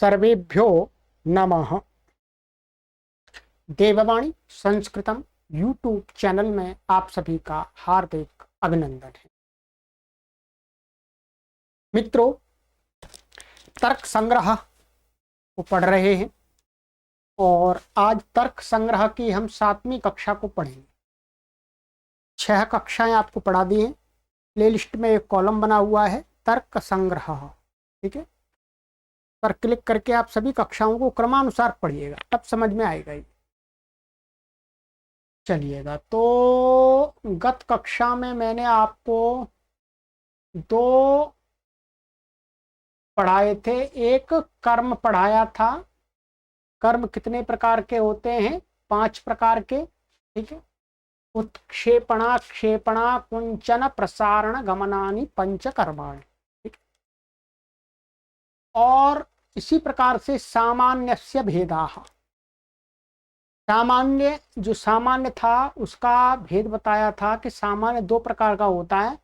सर्वेभ्यो नमः। देववाणी संस्कृतम YouTube channel में आप सभी का हार्दिक अभिनंदन है। मित्रों, तर्क संग्रह को पढ़ रहे हैं और आज तर्क संग्रह की हम 7वीं कक्षा को पढ़ेंगे। 6 कक्षाएं आपको पढ़ा दी हैं। प्लेलिस्ट में एक कॉलम बना हुआ है तर्क संग्रह, ठीक है। पर क्लिक करके आप सभी कक्षाओं को क्रमानुसार पढ़िएगा, तब समझ में आएगा ही। चलिएगा, तो गत कक्षा में मैंने आपको 2 पढ़ाए थे। एक कर्म पढ़ाया था। कर्म कितने प्रकार के होते हैं? 5 प्रकार के, ठीक है। उत्क्षेपणा, क्षेपणा, कुंचन, प्रसारण, गमनानि पंच कर्माणि, ठीक। और इसी प्रकार से सामान्यस्य भेदाः, सामान्य जो सामान्य था उसका भेद बताया था कि सामान्य 2 प्रकार का होता है,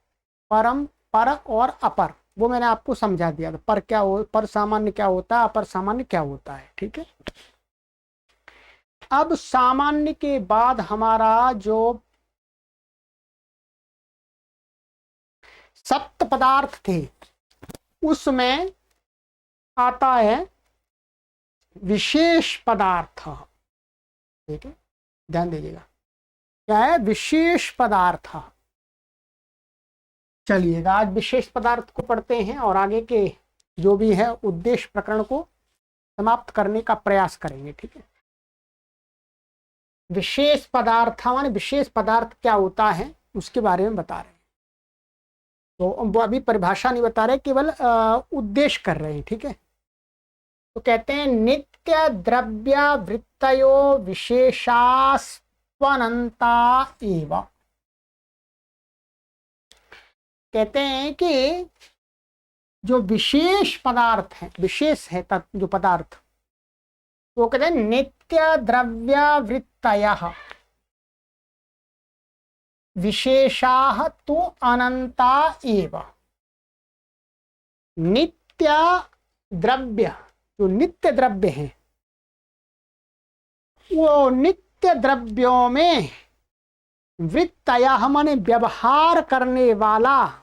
परम, पर और अपर। वो मैंने आपको समझा दिया था। पर क्या हो, पर सामान्य क्या होता है, अपर सामान्य क्या होता है, ठीक है। अब सामान्य के बाद हमारा जो सप्त पदार्थ थे उसमें आता है विशेष पदार्थ, ठीक है। ध्यान दीजिएगा, क्या है? विशेष पदार्थ। चलिएगा, आज विशेष पदार्थ को पढ़ते हैं और आगे के जो भी है उद्देश्य प्रकरण को समाप्त करने का प्रयास करेंगे, ठीक है। विशेष पदार्थ माने विशेष पदार्थ क्या होता है उसके बारे में बता रहे हैं। तो वो अभी परिभाषा नहीं बता रहे, केवल उद्देश्य कर रहे हैं, ठीक है। तो कहते हैं नित्य द्रव्य वृत्तयो विशेषास्त्वनंता एव। कहते हैं कि जो विशेष पदार्थ है, विशेष है जो पदार्थ, वो कहते हैं नित्य द्रव्य वृत्तयः विशेषाः तु अनंता एव। नित्य द्रव्य, जो नित्य द्रव्य है, वो नित्य द्रव्यों में वृत्तयः माने व्यवहार करने वाला,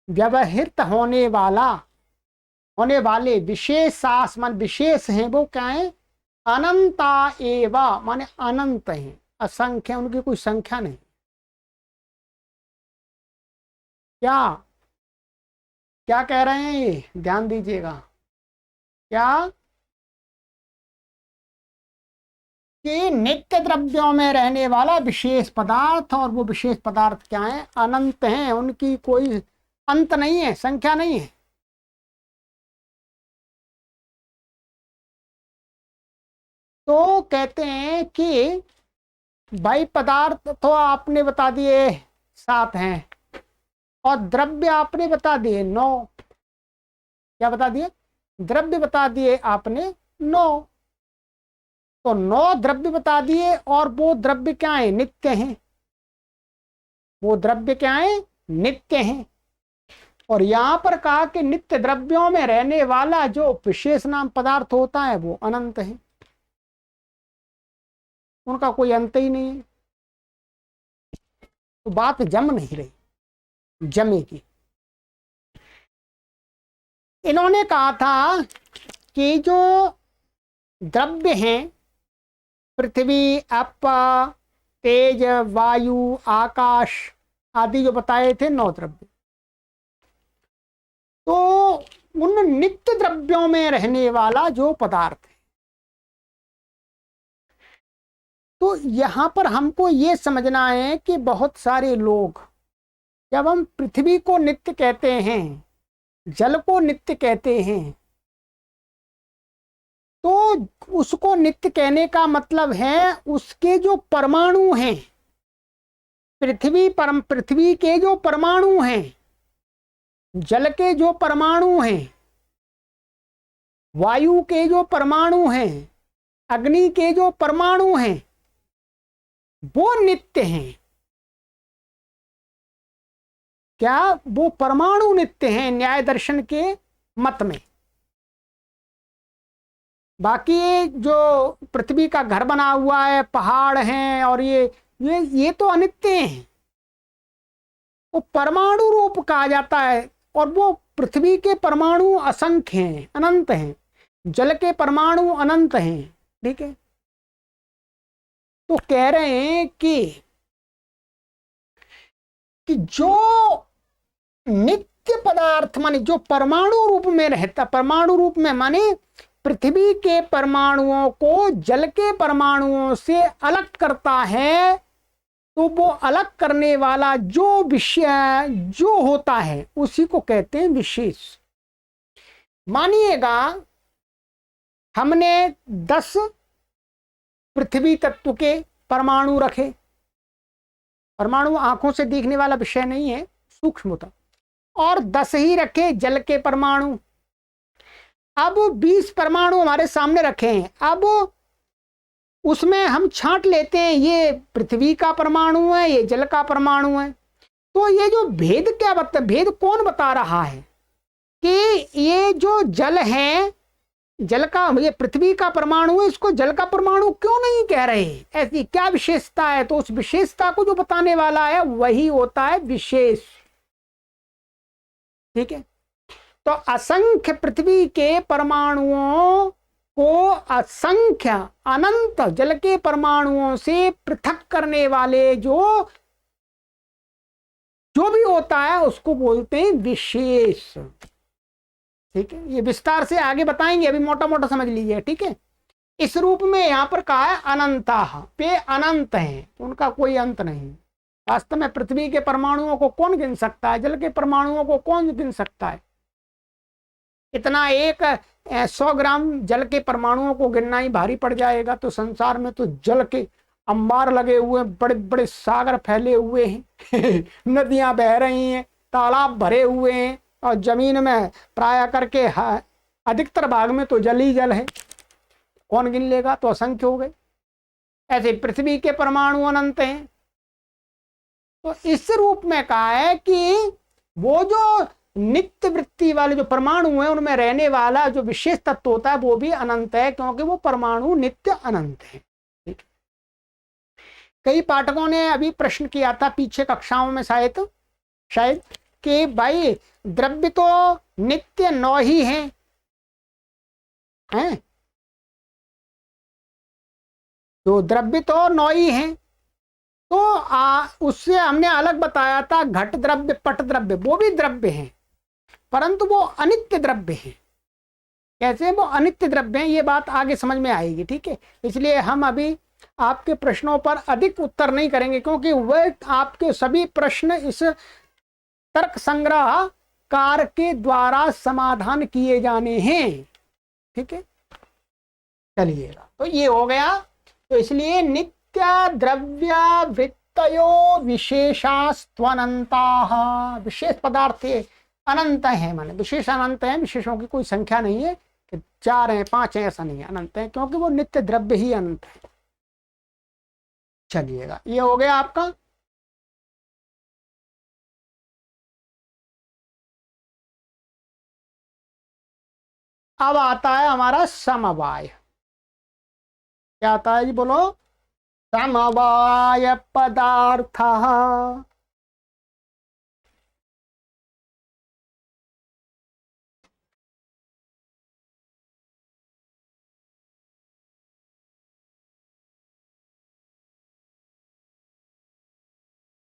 व्यवहित होने वाले विशेषास मान विशेष हैं, वो क्या है? अनंता एव माने अनंत हैं, असंख्य, उनकी कोई संख्या नहीं। क्या क्या कह रहे हैं ये? ध्यान दीजिएगा। क्या कि नित्य द्रव्यों में रहने वाला विशेष पदार्थ, और वो विशेष पदार्थ क्या है? अनंत हैं, उनकी कोई अंत नहीं है, संख्या नहीं है। तो कहते हैं कि भाई पदार्थ तो आपने बता दिए 7 हैं और द्रव्य आपने बता दिए 9। क्या बता दिए? द्रव्य बता दिए आपने 9। तो 9 द्रव्य बता दिए, और वो द्रव्य क्या है? नित्य हैं। वो द्रव्य क्या है? नित्य हैं। और यहां पर कहा कि नित्य द्रव्यों में रहने वाला जो विशेष नाम पदार्थ होता है वो अनंत है, उनका कोई अंत ही नहीं है। तो बात जम नहीं रही, जमेगी। इन्होंने कहा था कि जो द्रव्य हैं, पृथ्वी, अप, तेज, वायु, आकाश आदि जो बताए थे 9 द्रव्य, तो उन नित्य द्रव्यों में रहने वाला जो पदार्थ है, तो यहां पर हमको ये समझना है कि बहुत सारे लोग, जब हम पृथ्वी को नित्य कहते हैं, जल को नित्य कहते हैं, तो उसको नित्य कहने का मतलब है उसके जो परमाणु हैं, पृथ्वी के जो परमाणु हैं, जल के जो परमाणु हैं, वायु के जो परमाणु हैं, अग्नि के जो परमाणु हैं, वो नित्य हैं। क्या वो परमाणु नित्य हैं न्याय दर्शन के मत में? बाकी जो पृथ्वी का घर बना हुआ है, पहाड़ हैं, और ये तो अनित्य हैं, वो परमाणु रूप कहा जाता है। और वो पृथ्वी के परमाणु असंख्य हैं, अनंत हैं, जल के परमाणु अनंत हैं। ठीक है, तो कह रहे हैं कि जो नित्य पदार्थ माने जो परमाणु रूप में रहता, परमाणु रूप में माने पृथ्वी के परमाणुओं को जल के परमाणुओं से अलग करता है, तो वो अलग करने वाला जो विषय जो होता है उसी को कहते हैं विशेष। मानिएगा हमने 10 पृथ्वी तत्व के परमाणु रखे, परमाणु आंखों से देखने वाला विषय नहीं है, सूक्ष्म होता, और 10 ही रखे जल के परमाणु। अब 20 परमाणु हमारे सामने रखे हैं, अब उसमें हम छांट लेते हैं ये पृथ्वी का परमाणु है, ये जल का परमाणु है। तो ये जो भेद क्या बता, भेद कौन बता रहा है कि ये जो जल है, जल का, ये पृथ्वी का परमाणु है, इसको जल का परमाणु क्यों नहीं कह रहे, ऐसी क्या विशेषता है? तो उस विशेषता को जो बताने वाला है वही होता है विशेष। ठीक है, तो असंख्य पृथ्वी के परमाणुओं को असंख्य अनंत जल के परमाणुओं से पृथक करने वाले जो भी होता है उसको बोलते हैं विशेष। ठीक है, ये विस्तार से आगे बताएंगे, अभी मोटा मोटा समझ लीजिए। ठीक है, इस रूप में यहां पर कहा है अनंता, वे अनंत हैं, उनका कोई अंत नहीं। वास्तव में पृथ्वी के परमाणुओं को कौन गिन सकता है, जल के परमाणुओं को कौन गिन सकता है? इतना 100 ग्राम जल के परमाणुओं को गिनना ही भारी पड़ जाएगा। तो संसार में तो जल के अंबार लगे हुए, बड़े बड़े सागर फैले हुए हैं नदियां बह रही हैं, तालाब भरे हुए हैं, और जमीन में प्राय करके अधिकतर भाग में तो जल ही जल है, कौन गिन लेगा? तो असंख्य हो गए। ऐसे पृथ्वी के परमाणु अनंत हैं। तो इस रूप में कहा है कि वो जो नित्य वृत्ति वाले जो परमाणु हैं उनमें रहने वाला जो विशेष तत्व होता है वो भी अनंत है, क्योंकि वो परमाणु नित्य अनंत है। ठीक, कई पाठकों ने अभी प्रश्न किया था पीछे कक्षाओं में शायद कि भाई द्रव्य तो नित्य 9 ही हैं, तो द्रव्य तो 9 ही हैं। तो उससे हमने अलग बताया था घट द्रव्य, पट द्रव्य, वो भी द्रव्य हैं, परंतु वो अनित्य द्रव्य हैं। कैसे वो अनित्य द्रव्य हैं, ये बात आगे समझ में आएगी। ठीक है, इसलिए हम अभी आपके प्रश्नों पर अधिक उत्तर नहीं करेंगे, क्योंकि वह आपके सभी प्रश्न इस तर्क संग्रह कार के द्वारा समाधान किए जाने हैं। ठीक है, चलिएगा, तो ये हो गया। तो इसलिए नित्य द्रव्य वृत्तयो विशेषास्त्वनंता, विशेष पदार्थ अनंत है, माने विशेष अनंत है, विशेषों की कोई संख्या नहीं है कि 4 हैं 5 हैं, ऐसा नहीं है, अनंत है, क्योंकि वो नित्य द्रव्य ही अनंत है। चलिएगा, ये हो गया आपका। अब आता है हमारा समवाय। क्या आता है जी, बोलो? समवाय पदार्थ।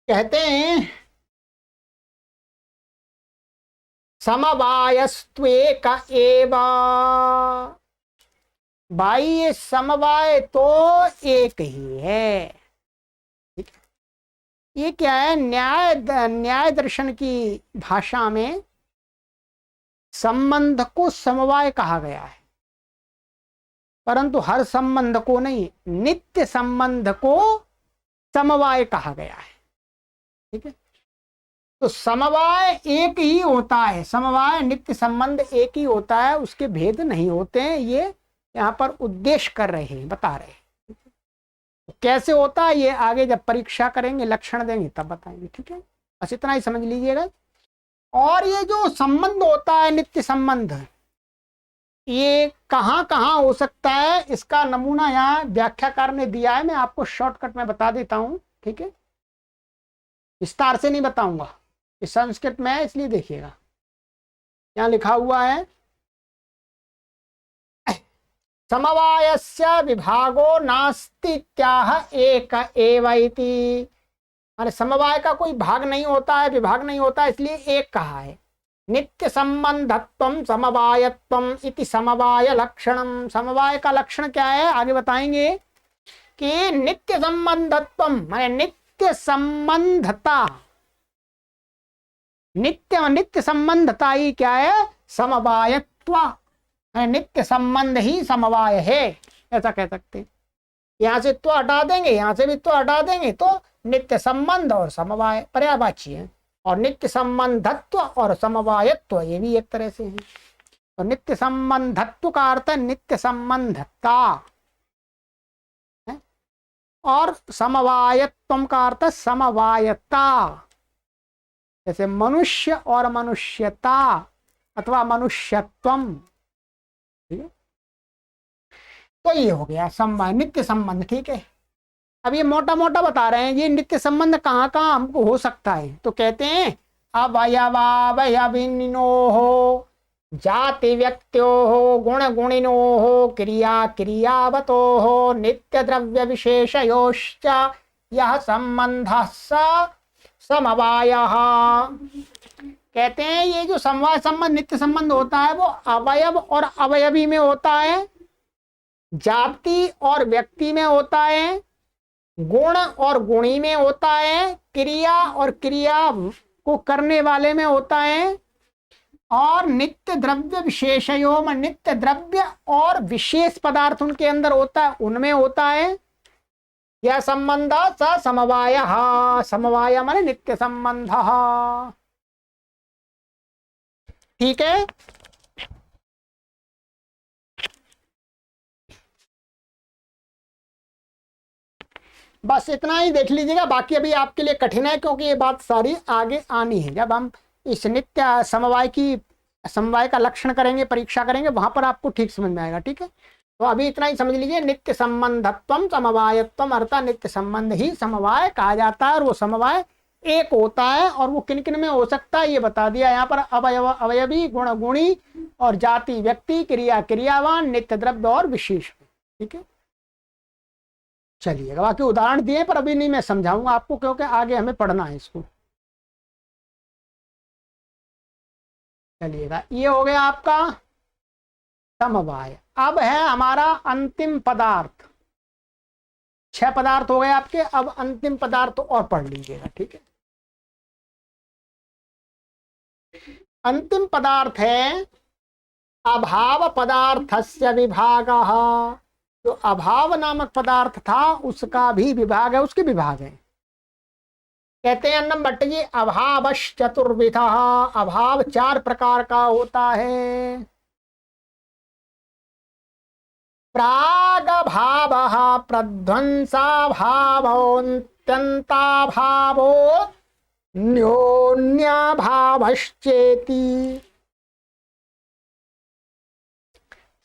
कहते हैं समवायस्त्वेक एव, भाई ये समवाय तो एक ही है। ठीक है, ये क्या है, न्याय दर्शन की भाषा में संबंध को समवाय कहा गया है, परंतु हर संबंध को नहीं, नित्य संबंध को समवाय कहा गया है। ठीक है, तो समवाय एक ही होता है, समवाय नित्य संबंध एक ही होता है, उसके भेद नहीं होते हैं। ये यहाँ पर उद्देश्य कर रहे हैं, बता रहे हैं। तो कैसे होता है ये आगे जब परीक्षा करेंगे, लक्षण देंगे, तब बताएंगे। ठीक है, बस इतना ही समझ लीजिएगा। और ये जो संबंध होता है नित्य संबंध, ये कहाँ कहाँ हो सकता है, इसका नमूना यहाँ व्याख्याकार ने दिया है, मैं आपको शॉर्टकट में बता देता हूँ, ठीक है, विस्तार से नहीं बताऊंगा, ये संस्कृत में है इसलिए देखिएगा। यहाँ लिखा हुआ है समवायस्य विभागो नास्ति इत्याह एक एव इति। अरे समवाय का कोई भाग नहीं होता है, विभाग नहीं होता, इसलिए एक कहा है। नित्य संबंधत्वम समवायत्वम इति समवाय लक्षणम। समवाय का लक्षण क्या है आगे बताएंगे कि नित्य संबंधत्वम माने नित्य संबंधता, नित्य नित्य संबंधता ही क्या है, समवायत्व, नित्य संबंध ही समवाय है, ऐसा कह सकते हैं। यहां से तो हटा देंगे, यहां से भी तो हटा देंगे, तो नित्य संबंध और समवाय पर्यायवाची है, और नित्य संबंधत्व और समवायत्व ये भी एक तरह से है। तो नित्य संबंधत्व का अर्थ है नित्य संबंधता है, और समवायत्व का अर्थ है समवायता, जैसे मनुष्य और मनुष्यता अथवा मनुष्यत्वम, ठीक है। तो ये हो गया समवाय नित्य संबंध, ठीक है। अब ये मोटा मोटा बता रहे हैं ये नित्य संबंध कहाँ कहाँ हमको हो सकता है, तो कहते हैं अवयवावयविनो हो, जाति व्यक्त्यो हो, गुण गुणिनो हो, क्रिया क्रियावतो हो, नित्य द्रव्य विशेषयोश्च यह संबंध समवायः। कहते हैं ये जो समवाय संबंध नित्य संबंध होता है वो अवयव और अवयवी में होता है, जाति और व्यक्ति में होता है, गुण और गुणी में होता है, क्रिया और क्रिया को करने वाले में होता है, और नित्य द्रव्य विशेषयो में नित्य द्रव्य और विशेष पदार्थ उनके अंदर होता है, उनमें होता है। यह संबंध स समवाय, समवाय माने नित्य संबंध, ठीक है। बस इतना ही देख लीजिएगा, बाकी अभी आपके लिए कठिन है क्योंकि ये बात सारी आगे आनी है। जब हम इस नित्य समवाय का लक्षण करेंगे, परीक्षा करेंगे, वहां पर आपको ठीक समझ में आएगा, ठीक है। तो अभी इतना ही समझ लीजिए, नित्य संबंधत्वम समवायत्वम अर्थात नित्य संबंध ही समवाय कहा जाता है, और वो समवाय एक होता है, और वो किन किन में हो सकता है ये बता दिया यहाँ पर, अवयव अवयवी, गुण गुणी, और जाति व्यक्ति, क्रिया क्रियावान, नित्य द्रव्य और विशेष, ठीक है। चलिएगा बाकी उदाहरण दिए पर अभी नहीं मैं समझाऊंगा आपको क्योंकि आगे हमें पढ़ना है इसको। चलिएगा ये हो गया आपका समवाय। अब है हमारा अंतिम पदार्थ, 6 पदार्थ हो गए आपके, अब अंतिम पदार्थ और पढ़ लीजिएगा, ठीक है। अंतिम पदार्थ है अभाव पदार्थस्य विभागः। जो अभाव नामक पदार्थ था उसका भी विभाग है, उसके विभाग है। कहते हैं अन्नम भट्ट जी अभावश्च चतुर्विधः, अभाव 4 प्रकार का होता है। प्राग भावः, प्रध्वंसा भावोऽत्यन्ता भावो, न्योन्या भावश्चेति।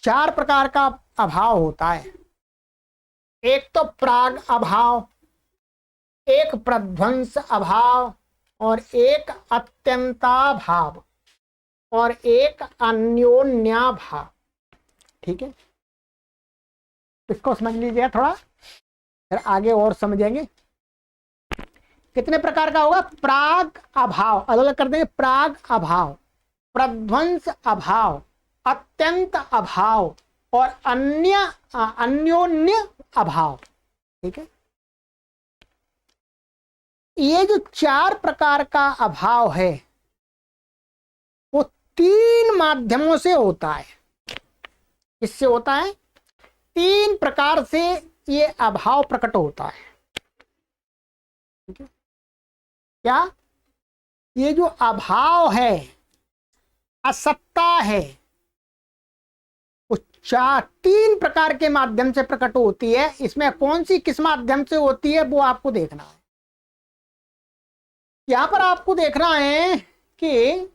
4 प्रकार का अभाव होता है। एक तो प्राग अभाव, एक प्रध्वंस अभाव, और एक अत्यंता भाव, और एक अन्योन्या भाव, ठीक है। इसको समझ लीजिए थोड़ा, फिर आगे और समझेंगे। कितने प्रकार का होगा, प्राग अभाव अलग अलग कर देंगे, प्राग अभाव, प्रध्वंस अभाव, अत्यंत अभाव, और अन्योन्य अभाव, ठीक है। ये जो 4 प्रकार का अभाव है वो 3 माध्यमों से होता है। किससे होता है, 3 प्रकार से ये अभाव प्रकट होता है, ठीक है। क्या, ये जो अभाव है, असत्ता है, वो 3 प्रकार के माध्यम से प्रकट होती है। इसमें कौन सी किस माध्यम से होती है वो आपको देखना है। यहां पर आपको देखना है कि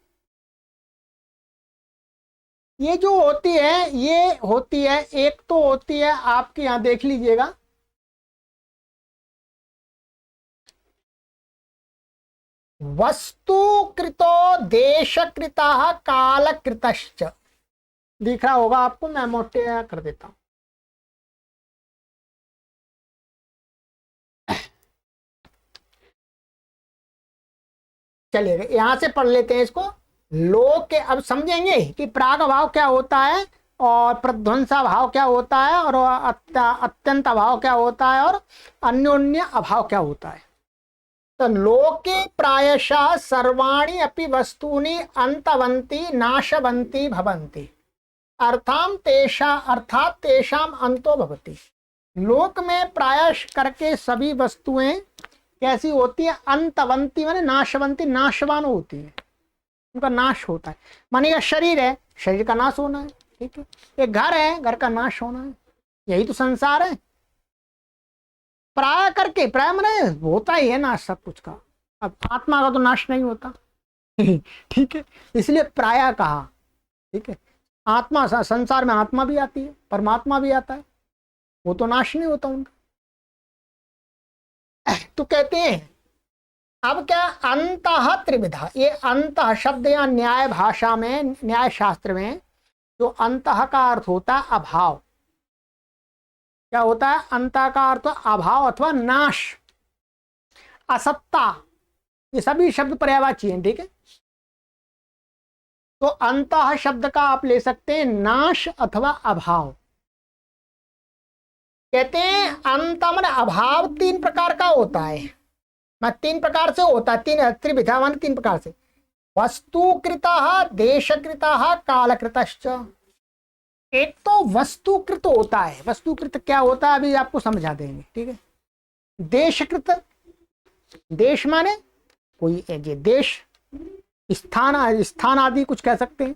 ये जो होती है, ये होती है, एक तो होती है आपके यहां देख लीजिएगा, वस्तुकृतो देशकृतः कालकृतश्च। दिख रहा होगा आपको, मैं मोटे कर देता हूं। चलिए यहां से पढ़ लेते हैं इसको। लोक के, अब समझेंगे कि प्राग भाव क्या होता है और प्रध्वंसा भाव क्या होता है और अत्यंत अभाव क्या होता है और अन्योन्य अभाव क्या होता है। तो लोके प्रायशः सर्वाणि अपि वस्तूनि अंतवंती नाशवंती भवन्ति अर्थात तेषाम अंतो भवति। लोक में प्रायश करके सभी वस्तुएं कैसी होती है, अंतवंती माने नाशवंती, नाशवान होती है, उनका नाश होता है। मानिएगा शरीर है, शरीर का नाश होना है, ठीक है। एक घर है, घर का नाश होना है, यही तो संसार है। प्राय करके, प्राय माने होता ही है नाश सब कुछ का। अब आत्मा का तो नाश नहीं होता ठीक है, इसलिए प्राय कहा, ठीक है। आत्मा, संसार में आत्मा भी आती है, परमात्मा भी आता है, वो तो नाश नहीं होता उनका। तो कहते हैं अब क्या, अंतः त्रिविधा। ये अंतः शब्द या न्याय भाषा में, न्याय शास्त्र में जो अंतः का अर्थ होता है अभाव, क्या होता है, अंतः का अर्थ अभाव अथवा नाश, असत्ता, ये सभी शब्द पर्यायवाची हैं, ठीक है। तो अंतः शब्द का आप ले सकते हैं नाश अथवा अभाव। कहते हैं अंत मन अभाव तीन प्रकार का होता है, मैं तीन प्रकार से होता है, तीन त्रिविधा मान तीन प्रकार से, वस्तुकृतः देशकृतः कालकृतश्च। एक तो वस्तुकृत होता है, वस्तुकृत क्या होता है अभी आपको समझा देंगे, ठीक है। देशकृत, देश माने कोई देश, स्थान, स्थान आदि कुछ कह सकते हैं।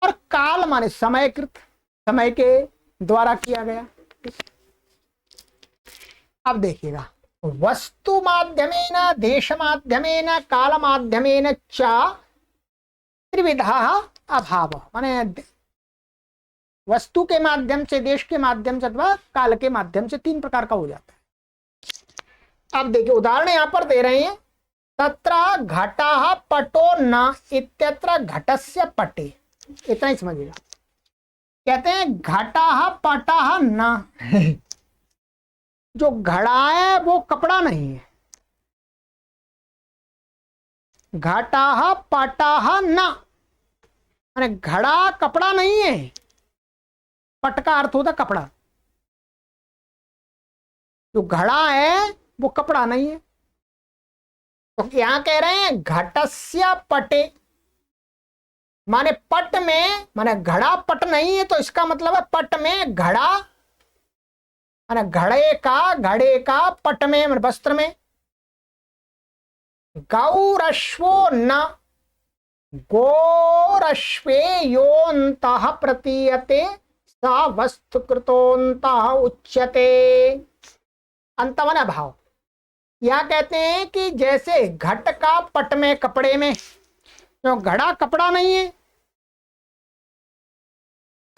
और काल माने समयकृत, समय के द्वारा किया गया। अब देखिएगा, वस्तु माध्यमेन, देश माध्यमेन, काल माध्यमेन च त्रिविधा अभाव, माने वस्तु के माध्यम से, देश के माध्यम से अथवा काल के माध्यम से तीन प्रकार का हो जाता है। अब देखिए उदाहरण यहां पर दे रहे हैं, तत्र घटः पटो न इत्यत्र घटस्य पटे, इतना ही समझिएगा। कहते हैं घटः पटः न जो घड़ा है वो कपड़ा नहीं है, घटः पटः न माने घड़ा कपड़ा नहीं है, पट का अर्थ होता कपड़ा, जो घड़ा है वो कपड़ा नहीं है। तो यहां कह रहे हैं घटस्य पटे, माने पट में, माने घड़ा पट नहीं है, तो इसका मतलब है पट में घड़ा, माने घड़े का पट में वस्त्र में। गौरश्वो न गोरश्वे योऽन्तः प्रतीयते सा वस्तुकृतोऽन्तः उच्यते। अंत माने भाव। यह कहते हैं कि जैसे घट का पट में, कपड़े में, तो घड़ा कपड़ा नहीं है,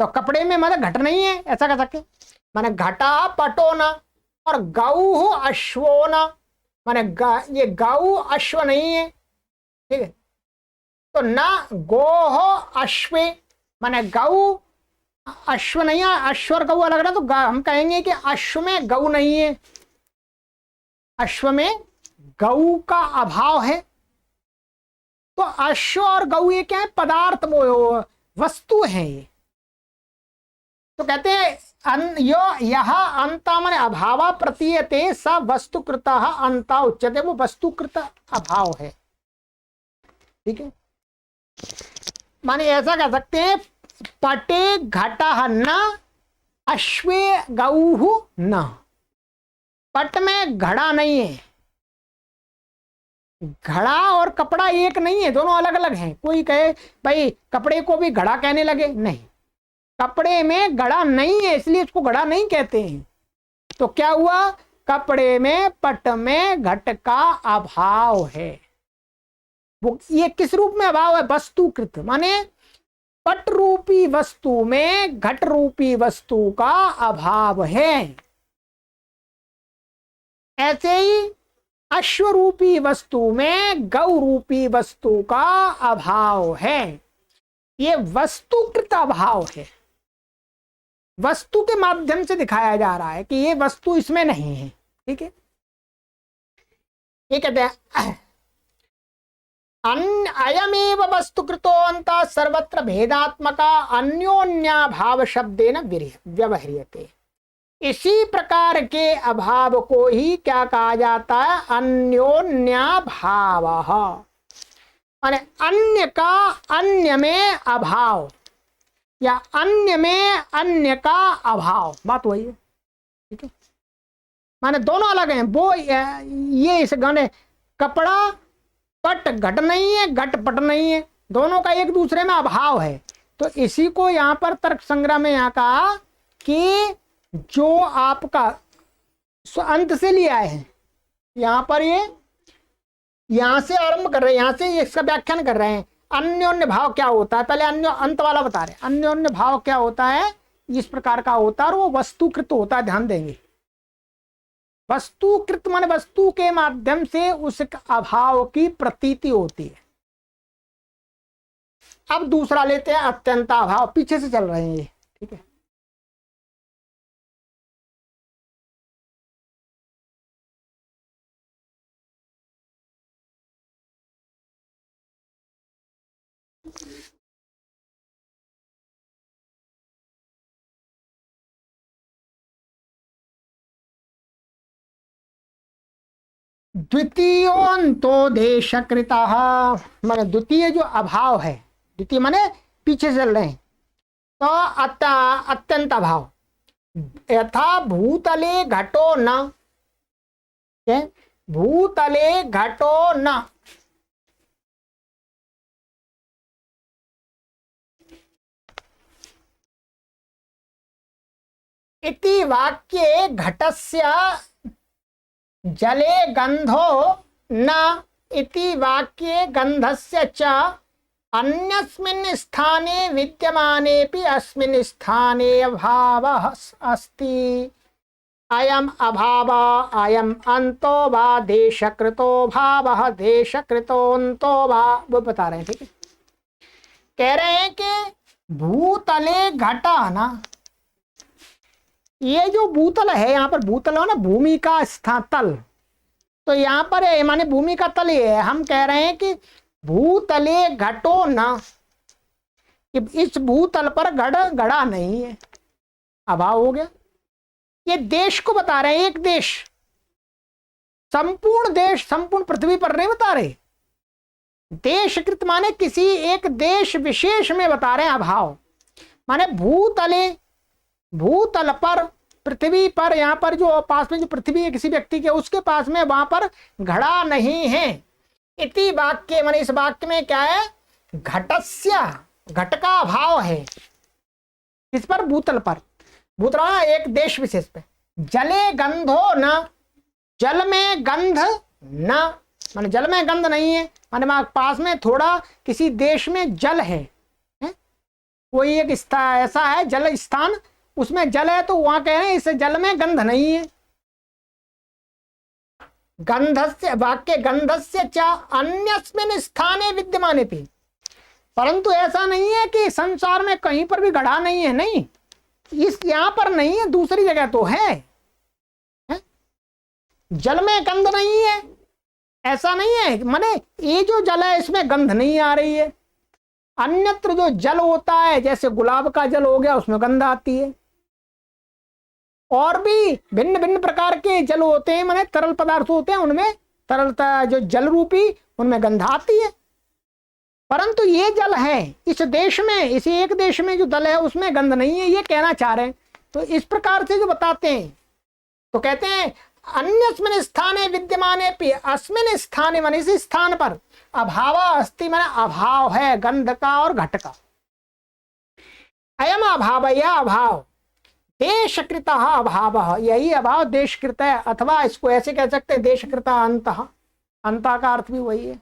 तो कपड़े में मतलब घट नहीं है, ऐसा कह सकते। माने घटा पटो न, और गौ अश्वो न, माने ये गौ अश्व नहीं है, ठीक है। तो न गोह अश्वे, माने गौ अश्व नहीं है, अश्व और गौ अलग रहा, तो हम कहेंगे कि अश्व में गौ नहीं है, अश्व में गौ का अभाव है। तो अश्व और गौ ये क्या है, पदार्थ, वो वस्तु है ये। तो कहते हैं यह अंत माने अभाव प्रतीयते स वस्तुकृत अंत उच्यते, वो वस्तुकृत अभाव है, ठीक है। माने ऐसा कह सकते हैं, पटे घटः न अश्वे गौः न, पट में घड़ा नहीं है, घड़ा और कपड़ा एक नहीं है, दोनों अलग अलग हैं। कोई कहे भाई कपड़े को भी घड़ा कहने लगे, नहीं, कपड़े में घड़ा नहीं है इसलिए इसको घड़ा नहीं कहते हैं। तो क्या हुआ, कपड़े में, पट में घट का अभाव है। वो ये किस रूप में अभाव है, वस्तुकृत, माने पट रूपी वस्तु में घट रूपी वस्तु का अभाव है, ऐसे ही अश्व रूपी वस्तु में गौ रूपी वस्तु का अभाव है। ये वस्तुकृत अभाव है, वस्तु के माध्यम से दिखाया जा रहा है कि ये वस्तु इसमें नहीं है। ठीक है, ये कहते हैं अयमेव वस्तुकृतो अंतः सर्वत्र भेदात्मका अन्योन्याभाव शब्देन व्यवह्रियते। इसी प्रकार के अभाव को ही क्या कहा जाता है? अन्योन्याभाव, माने अन्य का अन्य में अभाव या अन्य में अन्य का अभाव, बात वही है। ठीक है, माने दोनों अलग हैं। वो ये इस गाने कपड़ा पट घट नहीं है, घट पट नहीं है, दोनों का एक दूसरे में अभाव है। तो इसी को यहाँ पर तर्क संग्रह में यहाँ कहा कि जो आपका अंत से लिया है, यहाँ पर ये यहां से आरंभ कर रहे हैं, यहां से इसका व्याख्यान कर रहे हैं। अन्योन्य भाव क्या होता है, पहले अन्य अंत वाला बता रहे हैं। अन्योन्य भाव क्या होता है, इस प्रकार का होता है और वो वस्तुकृत होता है। ध्यान देंगे, वस्तुकृत माने वस्तु के माध्यम से उस अभाव की प्रतीति होती है। अब दूसरा लेते हैं अत्यंताभाव, पीछे से चल रहे हैं ये। ठीक है, द्वितीयोन्तो देशकृता, माने द्वितीय जो अभाव है, द्वितीय माने पीछे चल रहे हैं, तो अत्यंत अभाव। यथा भूतले घटो न, भूतले घटो न, इति वाक्ये घटस्य जले गंधो न इति वाक्ये गंधस्य च अन्यस्मिन् स्थाने विद्यमानेपि अस्मिन् स्थाने अभावः अस्ति। अयम अभाव अयम अंतो वा देशकृतो भावः देशकृतोऽन्तो वा, वो बता रहे हैं। ठीक है, कह रहे हैं कि भूतले घटा ना, ये जो भूतल है, यहाँ पर भूतल है ना, भूमि का स्थान तल, तो यहाँ पर है माने भूमि का तल ये है। हम कह रहे हैं कि भूतले घटो न, इस भूतल पर गड़ा नहीं है, अभाव हो गया। ये देश को बता रहे हैं, एक देश, संपूर्ण देश, संपूर्ण पृथ्वी पर नहीं बता रहे। देशकृत माने किसी एक देश विशेष में बता रहे हैं अभाव, माने भूतले, भूतल पर, पृथ्वी पर, यहाँ पर जो पास में जो पृथ्वी है किसी व्यक्ति के, उसके पास में वहां पर घड़ा नहीं है। इति वाक्य माने इस वाक्य में क्या है? घटस्य, घट का अभाव है। इस पर भूतल पर, भूतल एक देश विशेष पे। जले गंधो न, जल में गंध न, माने जल में गंध नहीं है, माने पास में थोड़ा किसी देश में जल है, कोई एक ऐसा है जल स्थान, उसमें जल है, तो वहां कह रहे हैं इस जल में गंध नहीं है। गंधस्य वाक्य गंधस्य च अन्यस्मिन् स्थाने विद्यमाने भी, परंतु ऐसा नहीं है कि संसार में कहीं पर भी घड़ा नहीं है, नहीं, इस यहां पर नहीं है, दूसरी जगह तो है। जल में गंध नहीं है, ऐसा नहीं है, माने ये जो जल है इसमें गंध नहीं आ रही है। अन्यत्र जो जल होता है, जैसे गुलाब का जल हो गया, उसमें गंध आती है। और भी भिन्न भिन्न प्रकार के जल होते हैं, माने तरल पदार्थ होते हैं, उनमें तरलता जो जल रूपी, उनमें गंध आती है। परंतु ये जल है इस देश में, इसी एक देश में जो जल है उसमें गंध नहीं है, ये कहना चाह रहे हैं। तो इस प्रकार से जो बताते हैं, तो कहते हैं अन्यस्मिन् स्थाने विद्यमाने पि, अस्मिन् स्थाने माने इसी स्थान पर, अभाव अस्ति माने अभाव है गंध का और घट का। अयम अभाव, यह अभाव, देशकृत अभाव, यही अभाव देशकृत है, अथवा इसको ऐसे कह सकते हैं देशकृत अंत, अंत का अर्थ भी वही है।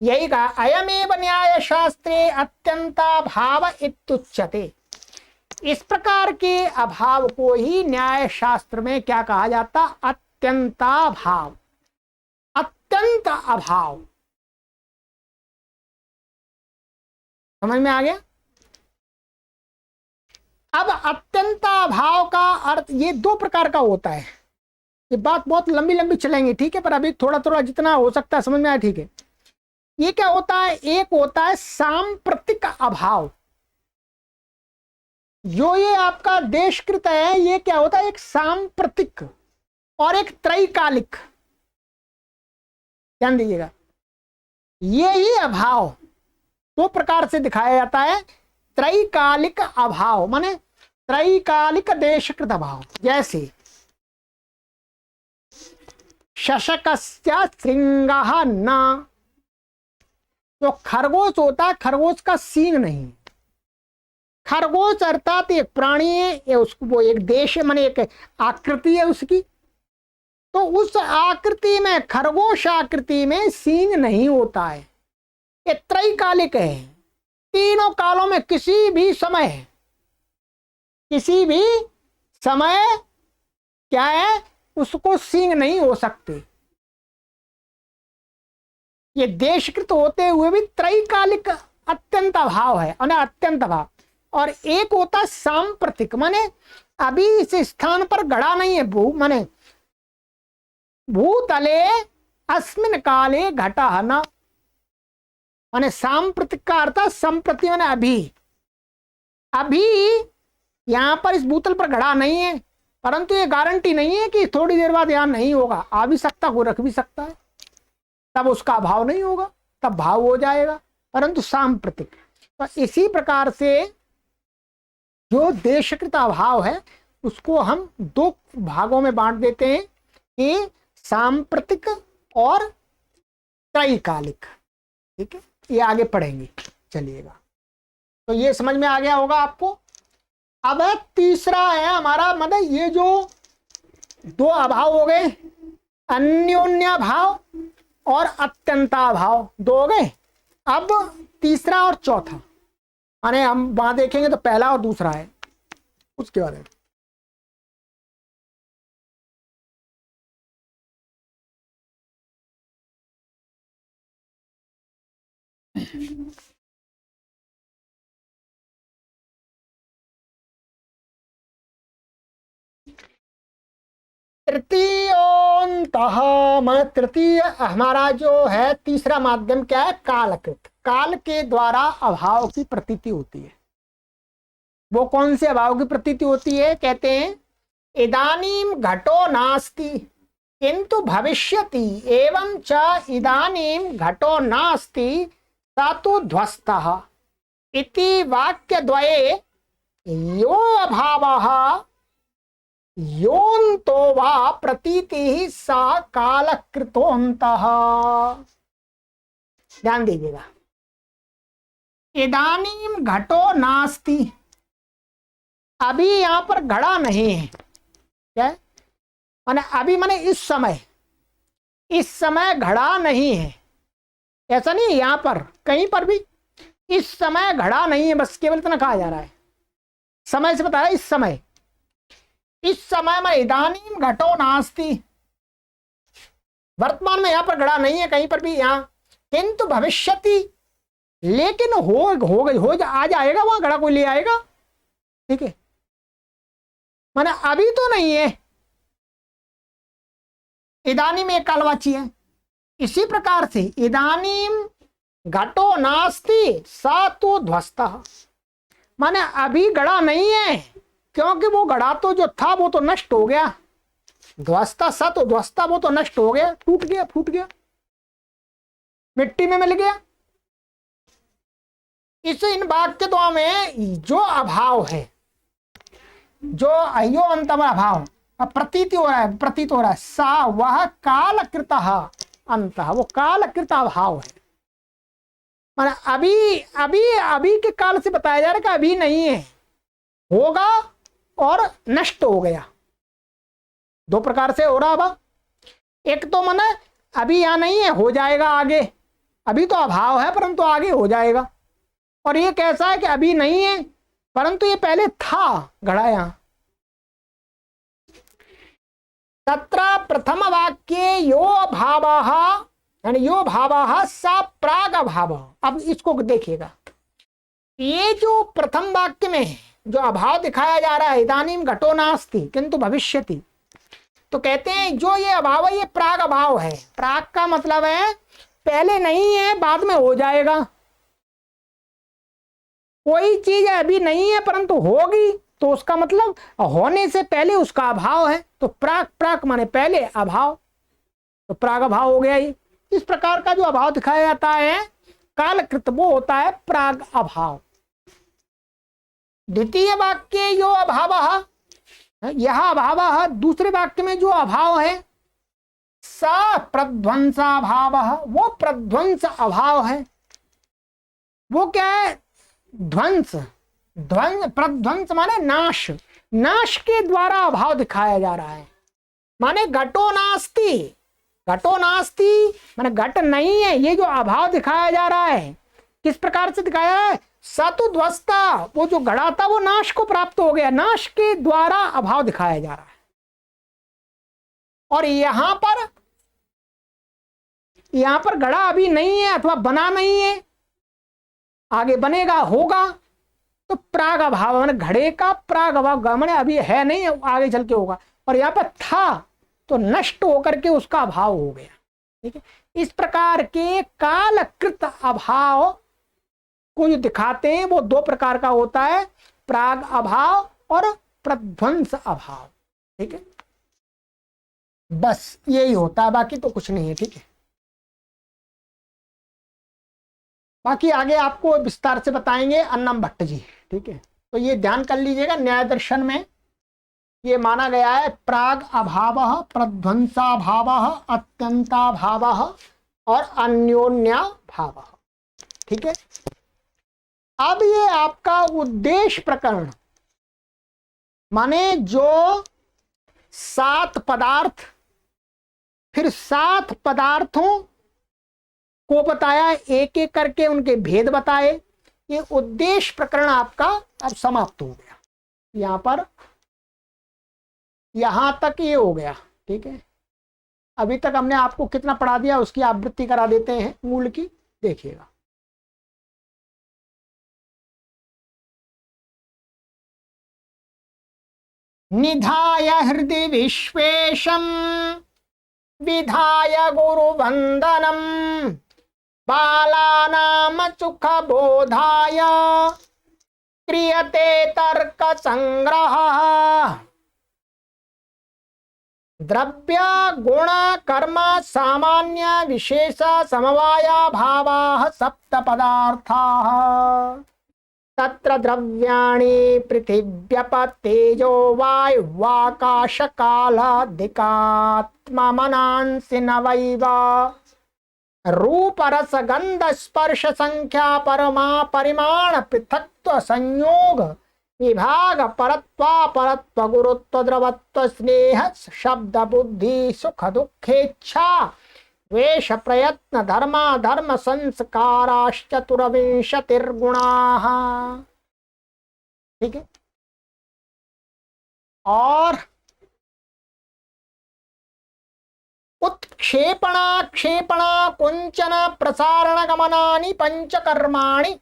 यही कहा, अयमेव न्याय शास्त्रे अत्यंताभाव इत्युच्यते। इस प्रकार के अभाव को ही न्याय शास्त्र में क्या कहा जाता? अत्यंताभाव, अत्यंत अभाव। समझ में आ गया? अब अत्यंताभाव का अर्थ ये दो प्रकार का होता है। ये बात बहुत लंबी लंबी चलेंगी, ठीक है, पर अभी थोड़ा थोड़ा जितना हो सकता है समझ में आया, ठीक है। ये क्या होता है? एक होता है सांप्रतिक अभाव। जो ये आपका देशकृत है, ये क्या होता है? एक सांप्रतिक और एक त्रैकालिक। ध्यान दीजिएगा, ये ही अभाव दो प्रकार से दिखाया जाता है। त्रैकालिक अभाव माने त्रैकालिक देशकृत अभाव। जैसे शशकस्य श्रृंगः न, तो खरगोश होता है, खरगोश का सींग नहीं। खरगोश अर्थात एक प्राणी है, ये उसको वो एक देश है, माने एक आकृति है उसकी। तो उस आकृति में, खरगोश आकृति में सींग नहीं होता है। ये त्रैकालिक है, तीनों कालों में किसी भी समय क्या है? उसको सींग नहीं हो सकते। ये देशकृत होते हुए भी त्रैकालिक अत्यंत अभाव है, अत्यंत अभाव। और एक होता सांप्रतिक, माने अभी इस स्थान पर गड़ा नहीं है। माने भूतले अस्मिन काले घटा न, माने सांप्रतिक का अर्थ संप्रति माने अभी यहां पर इस भूतल पर घड़ा नहीं है, परंतु ये गारंटी नहीं है कि थोड़ी देर बाद यहां नहीं होगा। आ भी सकता, को रख भी सकता है, तब उसका अभाव नहीं होगा, तब भाव हो जाएगा, परंतु सांप्रतिक। तो इसी प्रकार से जो देशकृत अभाव है उसको हम दो भागों में बांट देते हैं कि सांप्रतिक और त्रैकालिक। ठीक है, ये आगे पढ़ेंगे, चलिएगा। तो ये समझ में आ गया होगा आपको। अब तीसरा है हमारा, मतलब ये जो दो अभाव हो गए, अन्योन्य भाव और अत्यंताभाव, दो हो गए। अब तीसरा और चौथा, माने हम वहां देखेंगे तो पहला और दूसरा है, उसके बारे में। तृतीय हमारा जो है तीसरा माध्यम क्या है? कालकृत। काल के द्वारा अभाव की प्रतीति होती है। वो कौन से अभाव की प्रतीति होती है? कहते हैं इदानीम घटो नास्ति किंतु भविष्यति एवं च इदानीम घटो नास्ति सा तो ध्वस्तः इति वाक्यद्वये यो अभावः योन्तो वा प्रतीति सा कालकृतोऽन्तः। ध्यान दीजिएगा, इदानीम घटो नास्ति, अभी यहां पर घड़ा नहीं है। क्या माने? अभी माने इस समय घड़ा नहीं है। ऐसा नहीं है यहां पर कहीं पर भी इस समय घड़ा नहीं है, बस केवल इतना कहा जा रहा है। समय से बता रहा है इस समय में इदानीम घटो नास्ति, वर्तमान में यहां पर घड़ा नहीं है कहीं पर भी यहां, किंतु भविष्यति, लेकिन हो आ जाएगा वहां घड़ा, कोई ले आएगा। ठीक है, माने अभी तो नहीं है। इदानीम एक कालवाची है। इसी प्रकार से इदानीम घटो नास्ति सा तो ध्वस्तः, माने अभी घड़ा नहीं है, क्योंकि वो घड़ा तो जो था वो तो नष्ट हो गया। ध्वस्ता सा तो ध्वस्ता, वो तो नष्ट हो गया, टूट गया, फूट गया, मिट्टी में मिल गया। इस इन वाक्य में जो अभाव है, जो अयो अंतम अभाव प्रतीत हो रहा है, सा वह कालकृत अंत, वो कालकृत अभाव है। माने अभी के काल से बताया जा रहा है कि अभी नहीं है, होगा और नष्ट हो गया। दो प्रकार से हो रहा। अब एक तो माने अभी यहां नहीं है, हो जाएगा आगे, अभी तो अभाव है परंतु आगे हो जाएगा। और ये कैसा है कि अभी नहीं है परंतु ये पहले था घड़ा। यहां तत्र प्रथम वाक्ये यो भावः यानी यो भावः सा प्राग अभाव। अब इसको देखिएगा, ये जो प्रथम वाक्य में है जो अभाव दिखाया जा रहा है, इदानीम घटो नास्ति किंतु भविष्यति, तो कहते हैं जो ये अभाव है ये प्राग अभाव है। प्राग का मतलब है पहले नहीं है बाद में हो जाएगा। कोई चीज अभी नहीं है परंतु होगी तो उसका मतलब होने से पहले उसका अभाव है। तो प्राग, प्राग माने पहले, अभाव, तो प्राग अभाव हो गया। ये इस प्रकार का जो अभाव दिखाया जाता है कालकृत वो होता है प्राग अभाव। द्वितीय वाक्य यो अभाव, यह अभाव, दूसरे वाक्य में जो अभाव है स प्रध्वंसा भाव, वो प्रध्वंस अभाव है। वो क्या है? ध्वंस, प्रध्वंस माने नाश, नाश के द्वारा अभाव दिखाया जा रहा है। माने घटो नास्ति, घटो नास्ति माने घट नहीं है। ये जो अभाव दिखाया जा रहा है किस प्रकार से दिखाया है? सतुध्वस्ता, वो जो घड़ा था वो नाश को प्राप्त हो गया, नाश के द्वारा अभाव दिखाया जा रहा है। और यहां पर घड़ा अभी नहीं है अथवा बना नहीं है, आगे बनेगा, होगा, तो प्राग अभाव माने घड़े का प्राग अभाव, माने अभी है नहीं, आगे चल के होगा। और यहाँ पर था तो नष्ट होकर के उसका अभाव हो गया। ठीक है, इस प्रकार के कालकृत अभाव को जो दिखाते हैं वो दो प्रकार का होता है, प्राग अभाव और प्रध्वंस अभाव। ठीक है, बस यही होता है, बाकी तो कुछ नहीं है। ठीक है, बाकी आगे आपको विस्तार से बताएंगे अन्नम भट्ट जी। ठीक है, तो ये ध्यान कर लीजिएगा, न्याय दर्शन में ये माना गया है प्राग अभाव, प्रध्वंसा भाव, अत्यंता भाव और अन्योन्या भाव। ठीक है, अब ये आपका उद्देश्य प्रकरण माने जो 7 पदार्थ, फिर 7 पदार्थों को बताया, एक एक करके उनके भेद बताए। ये उद्देश्य प्रकरण आपका अब समाप्त हो गया। यहां पर यहां तक ये हो गया। ठीक है, अभी तक हमने आपको कितना पढ़ा दिया उसकी आवृत्ति करा देते हैं मूल की, देखिएगा। निधाय हृदि विश्वेशम विधाय गुरुवंदनम बालानाम सुख बोधाय क्रियते तर्क संग्रह द्रव्य गुण कर्म सामान्य विशेष समवाया भावाः 7 पदार्थाः तत्र द्रव्याणि पृथिव्यप तेजो वायुवाकाश कालादिकात्मा मनांसि नवैव रूप रस गंध स्पर्श संख्या परमा परिमाण पृथक्त्व संयोग विभाग परत्वा परत्व गुरुत्व द्रवत्व स्नेह शब्द बुद्धि सुख दुखेच्छा द्वेष प्रयत्न धर्मा धर्म संस्काराश्चतुर्विंशतिर्गुणाः। ठीक है, और उत्क्षेपणा क्षेपणा कुंचन प्रसारण गमनानि पंचकर्माणि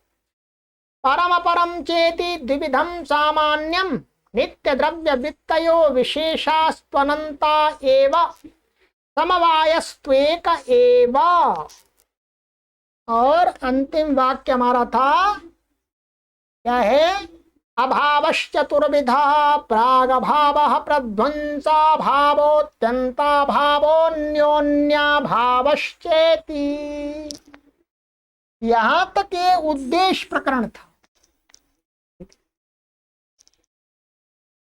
परम परम चेति द्विविधम सामान्यम नित्य द्रव्य वित्तयो विशेषास्त्वनंता एव समवायस्त्वेक एव। और अंतिम वाक्य हमारा था क्या है? अभावश्चतुर्विधा प्राग भावः प्रध्वंसा भावोत्यंता भावोन्योन्या भावश्चेति। यहां तक ये उद्देश्य प्रकरण था।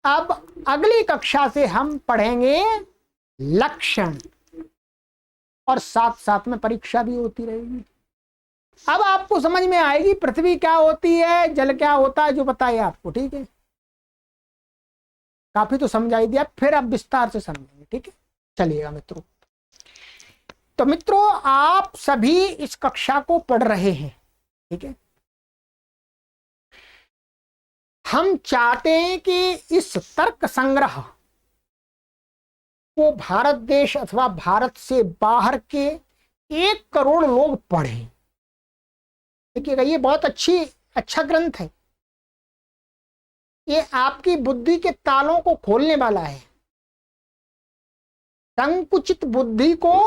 अब अगली कक्षा से हम पढ़ेंगे लक्षण, और साथ साथ में परीक्षा भी होती रहेगी। अब आपको समझ में आएगी पृथ्वी क्या होती है, जल क्या होता है, जो बताया आपको। ठीक है, काफी तो समझाई दिया, फिर अब विस्तार से समझेंगे। ठीक है, चलिएगा मित्रों। तो मित्रों, आप सभी इस कक्षा को पढ़ रहे हैं, ठीक है। हम चाहते हैं कि इस तर्क संग्रह को भारत देश अथवा भारत से बाहर के 1 करोड़ लोग पढ़ें। देखिएगा, ये बहुत अच्छा ग्रंथ है। ये आपकी बुद्धि के तालों को खोलने वाला है। संकुचित बुद्धि को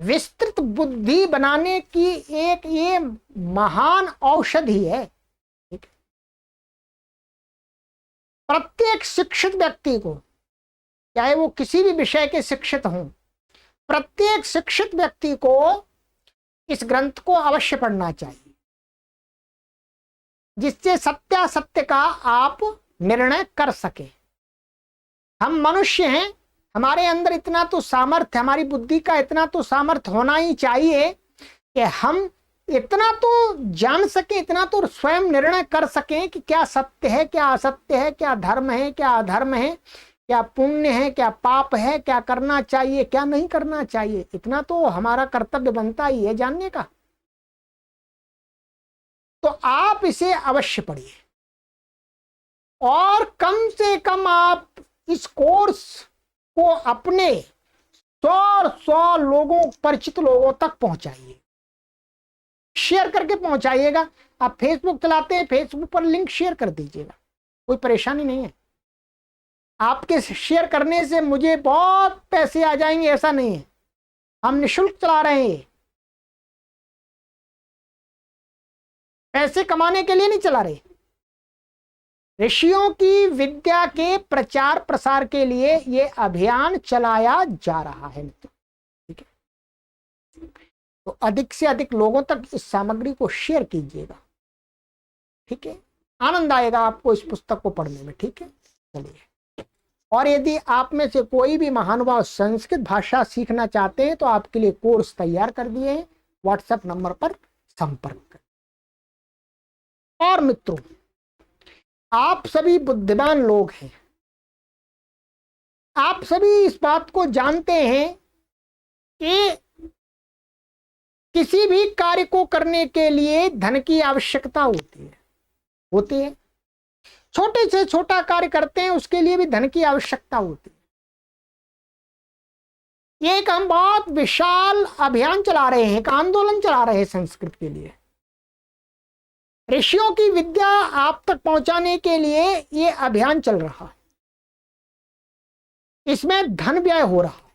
विस्तृत बुद्धि बनाने की एक ये महान औषधि है। प्रत्येक शिक्षित व्यक्ति को, चाहे वो किसी भी विषय के शिक्षित हों, प्रत्येक शिक्षित व्यक्ति को इस ग्रंथ को अवश्य पढ़ना चाहिए, जिससे सत्यासत्य का आप निर्णय कर सके। हम मनुष्य हैं, हमारे अंदर इतना तो सामर्थ्य, हमारी बुद्धि का इतना तो सामर्थ्य होना ही चाहिए कि हम इतना तो जान सके, इतना तो स्वयं निर्णय कर सकें कि क्या सत्य है, क्या असत्य है, क्या धर्म है, क्या अधर्म है, क्या पुण्य है, क्या पाप है, क्या करना चाहिए, क्या नहीं करना चाहिए। इतना तो हमारा कर्तव्य बनता ही है जानने का। तो आप इसे अवश्य पढ़िए, और कम से कम आप इस कोर्स को अपने 100 लोगों, परिचित लोगों तक पहुंचाइए। शेयर करके पहुंचाइएगा। आप फेसबुक चलाते हैं, फेसबुक पर लिंक शेयर कर दीजिएगा, कोई परेशानी नहीं है। आपके शेयर करने से मुझे बहुत पैसे आ जाएंगे ऐसा नहीं है, हम निःशुल्क चला रहे हैं। पैसे कमाने के लिए नहीं चला रहे, ऋषियों की विद्या के प्रचार प्रसार के लिए ये अभियान चलाया जा रहा है। ठीक है, तो अधिक से अधिक लोगों तक इस सामग्री को शेयर कीजिएगा। ठीक है, आनंद आएगा आपको इस पुस्तक को पढ़ने में। ठीक है, चलिए। और यदि आप में से कोई भी महानुभाव संस्कृत भाषा सीखना चाहते हैं तो आपके लिए कोर्स तैयार कर दिए हैं, व्हाट्सएप नंबर पर संपर्क करें। और मित्रों, आप सभी बुद्धिमान लोग हैं, आप सभी इस बात को जानते हैं कि किसी भी कार्य को करने के लिए धन की आवश्यकता होती है। छोटे से छोटा कार्य करते हैं उसके लिए भी धन की आवश्यकता होती है। एक हम बहुत विशाल अभियान चला रहे हैं, एक आंदोलन चला रहे हैं संस्कृत के लिए। ऋषियों की विद्या आप तक पहुंचाने के लिए ये अभियान चल रहा है। इसमें धन व्यय हो रहा है,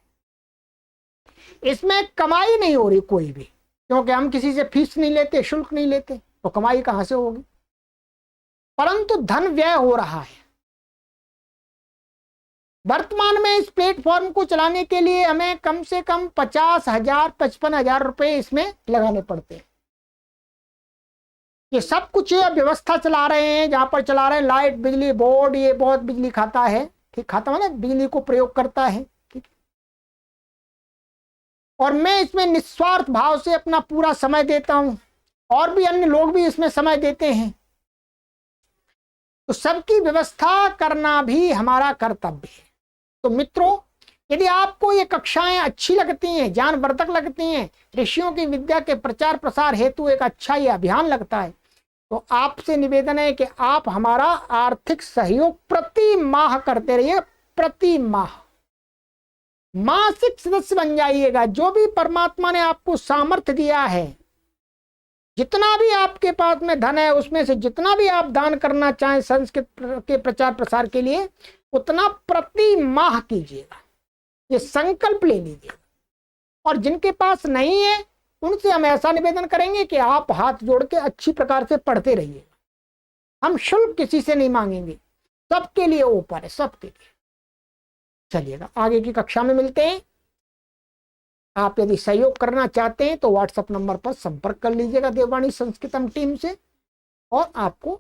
इसमें कमाई नहीं हो रही कोई भी, क्योंकि हम किसी से फीस नहीं लेते, शुल्क नहीं लेते, तो कमाई कहां से होगी। परंतु धन व्यय हो रहा है। वर्तमान में इस प्लेटफॉर्म को चलाने के लिए हमें कम से कम 50,000 55,000 रुपए इसमें लगाने पड़ते हैं। ये सब कुछ ये व्यवस्था चला रहे हैं, जहां पर चला रहे हैं लाइट, बिजली बोर्ड, ये बहुत बिजली खाता है। ठीक, खाता मतलब बिजली को प्रयोग करता है। ठीक, और मैं इसमें निस्वार्थ भाव से अपना पूरा समय देता हूं, और भी अन्य लोग भी इसमें समय देते हैं। तो सबकी व्यवस्था करना भी हमारा कर्तव्य है। तो मित्रों, यदि आपको ये कक्षाएं अच्छी लगती हैं, ज्ञानवर्धक लगती हैं, ऋषियों की विद्या के प्रचार प्रसार हेतु एक अच्छा ये अभियान लगता है, तो आपसे निवेदन है कि आप हमारा आर्थिक सहयोग प्रति माह करते रहिए। प्रति माह मासिक सदस्य बन जाइएगा। जो भी परमात्मा ने आपको सामर्थ्य दिया है, जितना भी आपके पास में धन है, उसमें से जितना भी आप दान करना चाहें संस्कृत के प्रचार प्रसार के लिए, उतना प्रति माह कीजिएगा। ये संकल्प ले लीजिएगा। और जिनके पास नहीं है उनसे हम ऐसा निवेदन करेंगे कि आप हाथ जोड़ के अच्छी प्रकार से पढ़ते रहिएगा। हम शुल्क किसी से नहीं मांगेंगे, सबके लिए ऊपर है, सबके लिए। चलिएगा, आगे की कक्षा में मिलते हैं। आप यदि सहयोग करना चाहते हैं तो व्हाट्सएप नंबर पर संपर्क कर लीजिएगा देववाणी संस्कृतम टीम से, और आपको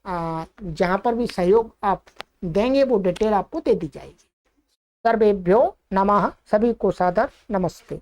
जहां पर भी सहयोग आप देंगे वो डिटेल आपको दे दी जाएगी। सर्वेभ्यो नमः, सभी को सादर नमस्ते।